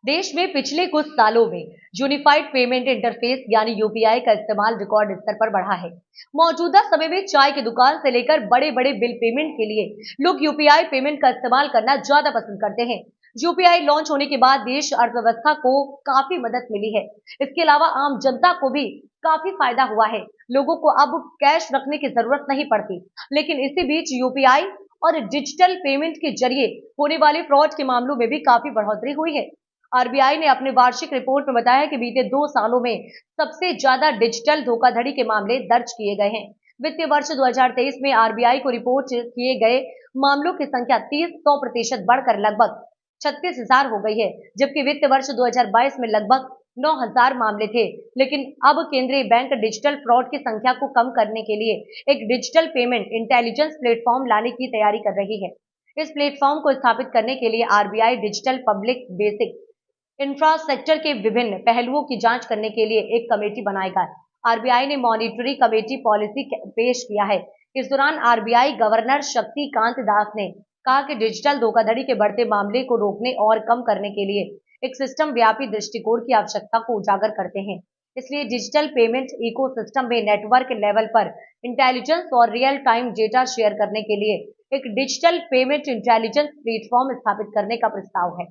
देश में पिछले कुछ सालों में यूनिफाइड पेमेंट इंटरफेस यानी यूपीआई का इस्तेमाल रिकॉर्ड स्तर पर बढ़ा है। मौजूदा समय में चाय की दुकान से लेकर बड़े बड़े बिल पेमेंट के लिए लोग यूपीआई पेमेंट का इस्तेमाल करना ज्यादा पसंद करते हैं। यूपीआई लॉन्च होने के बाद देश अर्थव्यवस्था को काफी मदद मिली है। इसके अलावा आम जनता को भी काफी फायदा हुआ है। लोगों को अब कैश रखने की जरूरत नहीं पड़ती। लेकिन इसी बीच यूपीआई और डिजिटल पेमेंट के जरिए होने वाले फ्रॉड के मामलों में भी काफी बढ़ोतरी हुई है। आरबीआई ने अपने वार्षिक रिपोर्ट में बताया कि बीते 2 सालों में सबसे ज्यादा डिजिटल धोखाधड़ी के मामले दर्ज किए गए हैं। वित्तीय वर्ष 2023 में आरबीआई को रिपोर्ट किए गए मामलों की संख्या 30% बढ़कर लगभग 36,000 हो गई है, जबकि वित्तीय वर्ष 2022 में लगभग 9,000 मामले थे। लेकिन अब केंद्रीय बैंक डिजिटल फ्रॉड की संख्या को कम करने के लिए एक डिजिटल पेमेंट इंटेलिजेंस प्लेटफॉर्म लाने की तैयारी कर रही है। इस प्लेटफॉर्म को स्थापित करने के लिए RBI digital public basic infrastructure के विभिन्न पहलुओं की जांच करने के लिए एक कमेटी बनाएगा। आरबीआई ने मॉनिटरी कमेटी पॉलिसी पेश किया है। इस दौरान आरबीआई गवर्नर शक्तिकांत दास ने कहा कि डिजिटल धोखाधड़ी के बढ़ते मामले को रोकने और कम करने के लिए एक सिस्टम व्यापी दृष्टिकोण की आवश्यकता को उजागर करते हैं। इसलिए डिजिटल पेमेंट इकोसिस्टम में नेटवर्क लेवल पर इंटेलिजेंस और रियल टाइम डेटा शेयर करने के लिए एक डिजिटल पेमेंट इंटेलिजेंस प्लेटफॉर्म स्थापित करने का प्रस्ताव है।